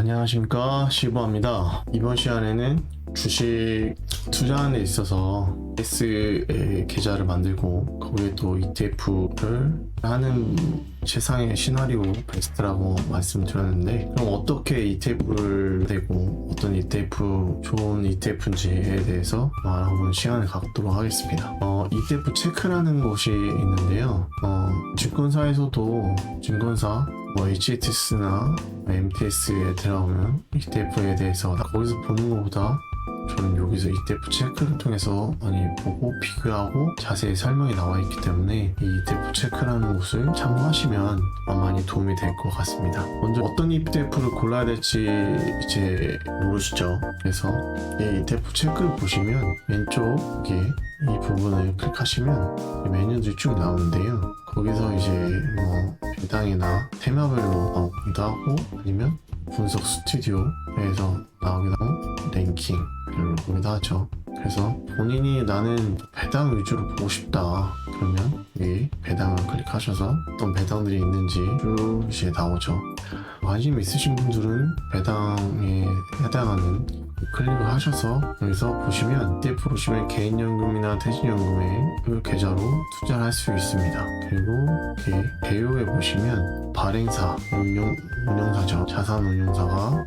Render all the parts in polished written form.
안녕하십니까, 시부합니다. 이번 시간에는 주식 투자하는 데 있어서 S의 계좌를 만들고 거기에 또 ETF를 하는 세상의 시나리오 베스트라고 말씀드렸는데, 그럼 어떻게 ETF를 되고 어떤 ETF 좋은 ETF인지에 대해서 한번 시간을 갖도록 하겠습니다. ETF 체크라는 곳이 있는데요. 증권사에서도 증권사 HTS나 MTS에 들어가면 ETF에 대해서 거기서 보는 것보다 저는 여기서 ETF 체크를 통해서 많이 보고 비교하고 자세히 설명이 나와 있기 때문에 이 ETF 체크라는 곳을 참고하시면 많이 도움이 될 것 같습니다. 먼저 어떤 ETF를 골라야 될지 이제 모르시죠? 그래서 이 ETF 체크를 보시면 왼쪽에 이 부분을 클릭하시면 메뉴들이 쭉 나오는데요. 거기서 이제 배당이나 테마별로 나오기도 하고, 아니면 분석 스튜디오에서 나오기도 하고, 랭킹별로 보기도 하죠. 그래서 본인이 나는 배당 위주로 보고 싶다 그러면 이 배당을 클릭하셔서 어떤 배당들이 있는지 쭉 이제 나오죠. 관심 있으신 분들은 배당에 해당하는 클릭을 하셔서 여기서 보시면 ETF 보시면 개인연금이나 퇴직연금의 계좌로 투자를 할 수 있습니다. 그리고 이렇게 배우에 보시면 발행사, 운용사죠. 자산운용사가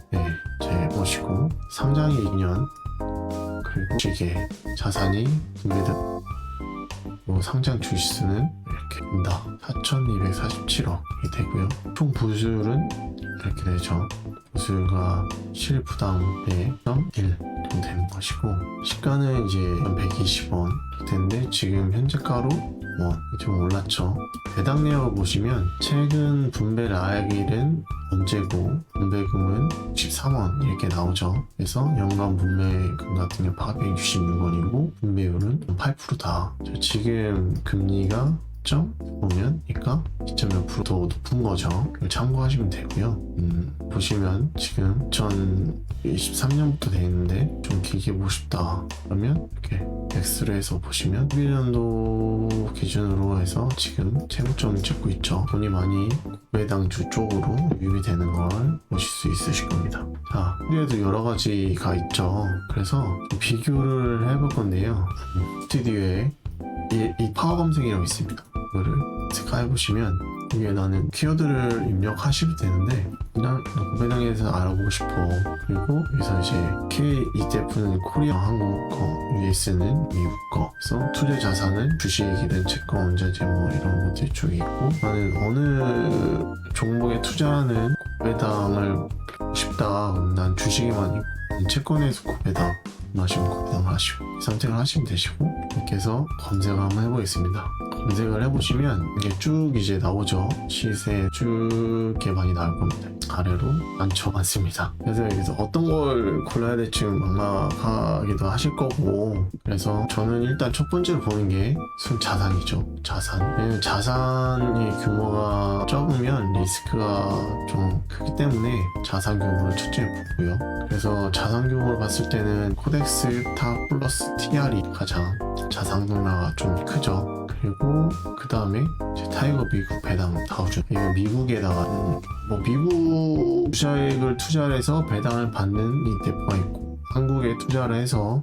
제 것이고, 상장이 2년, 그리고 주식의 자산이 분배된 상장 주식수는 이렇게 된다. 4,247억이 되고요. 총 부수율은 이렇게 되죠. 부수율가 실부담의 0.1 정도 되는 것이고, 시가는 이제 120원 되는데 지금 현재가로 좀 올랐죠. 배당 내역을 보시면 최근 분배 라액일은 언제고 분배금은 63원 이렇게 나오죠. 그래서 연간 분배금 같은 경우 866원이고 분배율은 8%다. 지금 금리가 보면 그러니까 2.몇% 더 높은 거죠. 이걸 참고하시면 되고요. 보시면 지금 2023년부터 돼 있는데 좀 길게 보고 싶다 그러면 이렇게 X로 해서 보시면 11년도 기준으로 해서 지금 최고점을 찍고 있죠. 돈이 많이 배당주 쪽으로 유입이 되는 걸 보실 수 있으실 겁니다. 자, 스튜디오에도 여러 가지가 있죠. 그래서 비교를 해볼 건데요. 스튜디오에 이 파워 검색이라고 있습니다. 이거를 체크해보시면 이게 나는 키워드를 입력하시면 되는데, 그냥 배당에 대해서 알아보고 싶어. 그리고 여기서 이제 K ETF는 코리아 한국 거, US는 미국 거. 그래서 투자 자산은 주식이든 채권, 원자재 이런 것들이 쭉 있고, 나는 어느 종목에 투자하는 배당을 싶다. 난 주식에만 있고 채권에서 고배당 하시면 고배당을 하시고 선택을 하시면 되시고, 이렇게 해서 검색을 한번 해보겠습니다. 검색을 해보시면 이게 쭉 이제 나오죠. 시세 쭉 이렇게 많이 나올 겁니다. 아래로 많습니다. 그래서 여기서 어떤 걸 골라야 될지 막막하기도 하실 거고, 그래서 저는 일단 첫 번째로 보는 게 자산이죠. 자산. 왜냐면 자산의 규모가 적으면 리스크가 좀 크기 때문에 자산 규모를 첫째 보고요. 그래서 자산 규모를 봤을 때는 코덱스 타 플러스 TR이 가장 자산 규모가 좀 크죠. 그리고 그 다음에 타이거 미국 배당 다우죠. 이거 미국에다가 미국 투자액을 투자를 해서 배당을 받는 ETF가 있고, 한국에 투자를 해서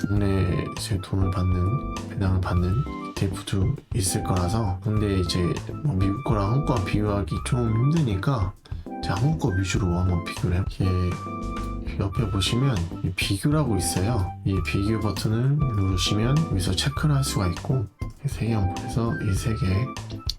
국내에서 돈을 받는 배당을 받는 ETF도 있을 거라서, 근데 이제 미국 거랑 한국 거랑 비교하기 좀 힘드니까 제가 한국 거 위주로 한번 비교를 해볼게요. 옆에 보시면 이 비교라고 있어요. 이 비교 버튼을 누르시면 여기서 체크를 할 수가 있고, 세 개 한번 보여서 이 세 개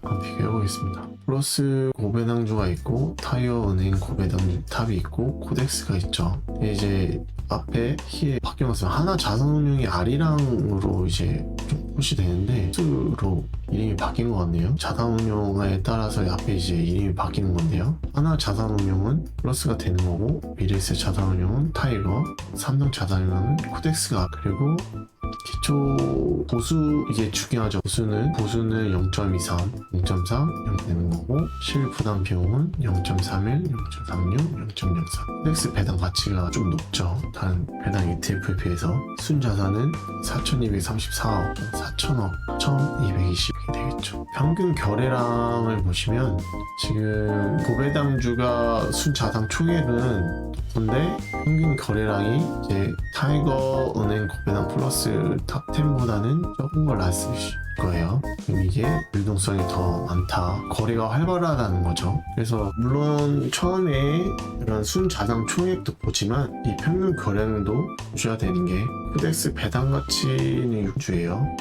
한번 비교해 보겠습니다. 플러스 고배당주가 있고, 타이어 은행 고배당주 탑이 있고, 코덱스가 있죠. 이제 앞에 키에 바뀌었어요. 하나 자산운용이 아리랑으로 이제 좀 푸시 되는데 X로 이름이 바뀐 것 같네요. 자산운용에 따라서 앞에 이제 이름이 바뀌는 건데요. 하나 자산운용은 플러스가 되는 거고, 미래에셋 자산운용은 타이거, 삼성 자산운용은 코덱스가, 그리고 기초 보수 이게 중요하죠. 보수는 0.23, 0.3 이렇게 되는 거고 실부담 비용은 0.31, 0.36, 0.04. 코덱스 배당 가치가 좀 높죠. 다른 배당 ETF에 비해서 순자산은 4,234억, 4,000억, 1,220이 되겠죠. 평균 거래량을 보시면 지금 고배당주가 순자산 총액은 높은데 평균 거래량이 이제 타이거 은행 고배당 플러스 탑 10보다는 적은 걸 알 수 있을 거예요. 그럼 이게 유동성이 더 많다. 거래가 활발하다는 거죠. 그래서 물론 처음에 이런 순자산 총액도 보지만 이 평균 거래량도 보셔야 되는 게 코덱스 배당 가치는 유주예요.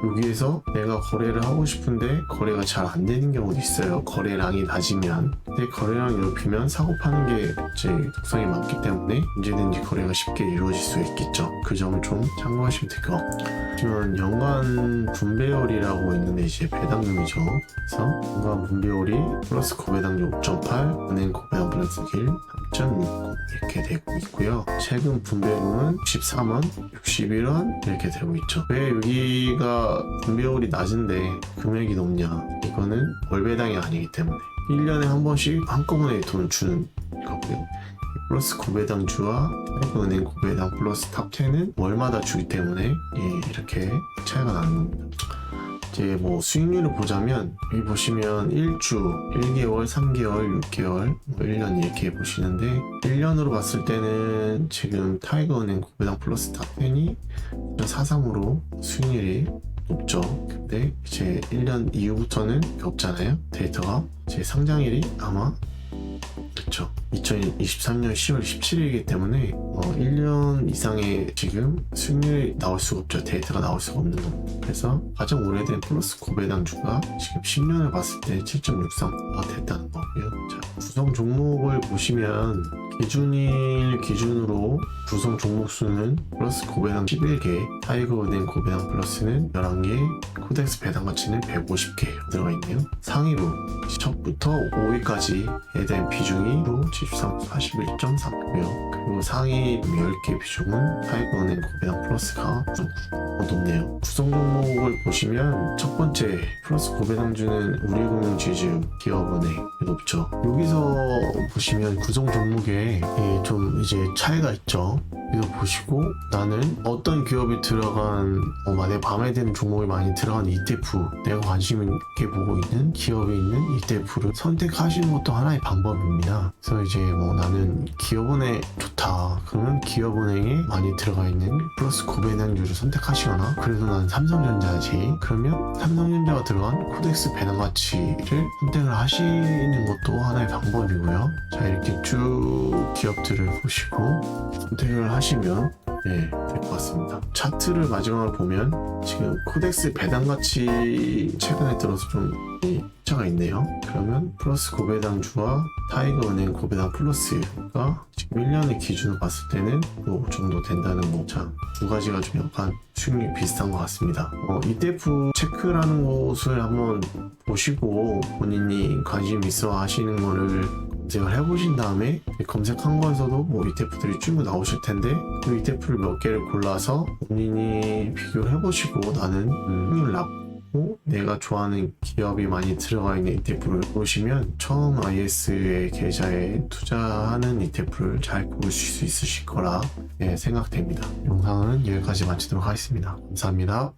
여기에서 내가 거래를 하고 싶은데 거래가 잘 안 되는 경우도 있어요. 거래량이 낮으면. 근데 거래량이 높으면 사고 파는 게 제 독성이 많기 때문에 언제든지 거래가 쉽게 이루어질 수 있겠죠. 그 점을 좀 참고하시면 될 것 같아요. 지금 연간 분배율이라고 있는데 이제 배당금이죠. 그래서 연간 분배율이 플러스 고배당률 5.8, 은행 고배당 플러스 1, 3.60 이렇게 되고 있고요. 최근 분배금은 63원, 61원 이렇게 되고 있죠. 왜 여기가 분배율이 낮은데 금액이 높냐? 이거는 월배당이 아니기 때문에 1년에 한 번씩 한꺼번에 돈을 주는 거고요. 플러스 고배당주와 은행 고배당 플러스 탑10은 월마다 주기 때문에 이렇게 차이가 나는 겁니다. 이제 뭐 수익률을 보자면 여기 보시면 1주, 1개월, 3개월, 6개월, 1년 이렇게 보시는데 1년으로 봤을 때는 지금 타이거은행 고배당 플러스 탑10이 4.43으로 수익률이 높죠. 근데 이제 1년 이후부터는 없잖아요. 데이터가 제 상장일이 아마 그렇죠. 2023년 10월 17일이기 때문에 1년 이상의 지금 수익률이 나올 수가 없죠. 데이터가 나올 수가 없는 겁니다. 그래서 가장 오래된 플러스 고배당주가 지금 10년을 봤을 때 7.63가 됐다는 거고요. 자, 구성 종목을 보시면 기준일 기준으로 구성 종목 수는 플러스 고배당 11개, 타이거은행 고배당 플러스는 11개, 코덱스 배당 가치는 150개 들어가 있네요. 상위로 첫부터 5위까지에 대한 비중이 73, 41.3고요. 그리고 상위 10개 비중은 타이거은행 고배당 플러스가 좀 높네요. 구성 종목을 보시면 첫 번째 플러스 고배당주는 우리금융지주 기업은행 높죠. 여기서 보시면 구성 종목에 좀 이제 차이가 있죠. 이거 보시고 나는 어떤 기업이 들어간 내 마음에 드는 종목이 많이 들어간 ETF, 내가 관심 있게 보고 있는 기업이 있는 ETF를 선택하시는 것도 하나의 방법입니다. 그래서 이제 나는 기업은행 좋다 그러면 기업은행에 많이 들어가 있는 플러스 고배당주를 선택하시거나 그래도 난 삼성전자지 그러면 삼성전자가 들어간 코덱스 배당 가치를 선택을 하시는 것도 하나의 방법이고요. 자, 이렇게 쭉 기업들을 보시고 선택을 하시면 될 것 같습니다. 차트를 마지막으로 보면 지금 코덱스 배당 가치 최근에 들어서 좀 차가 있네요. 그러면 플러스 고배당주와 타이거은행 고배당 플러스가 지금 1년의 기준으로 봤을 때는 이 정도 된다는 거. 자, 두 가지가 좀 약간 수익률이 비슷한 것 같습니다. ETF 체크라는 곳을 한번 보시고 본인이 관심 있어 하시는 거를 검색을 해보신 다음에 검색한 거에서도 ETF들이 쭉 나오실 텐데 그 ETF를 몇 개를 골라서 본인이 비교를 해보시고 나는 수익률 낮고 내가 좋아하는 기업이 많이 들어가 있는 ETF를 보시면 처음 IS의 계좌에 투자하는 ETF를 잘 고르실 수 있으실 거라 생각됩니다. 영상은 여기까지 마치도록 하겠습니다. 감사합니다.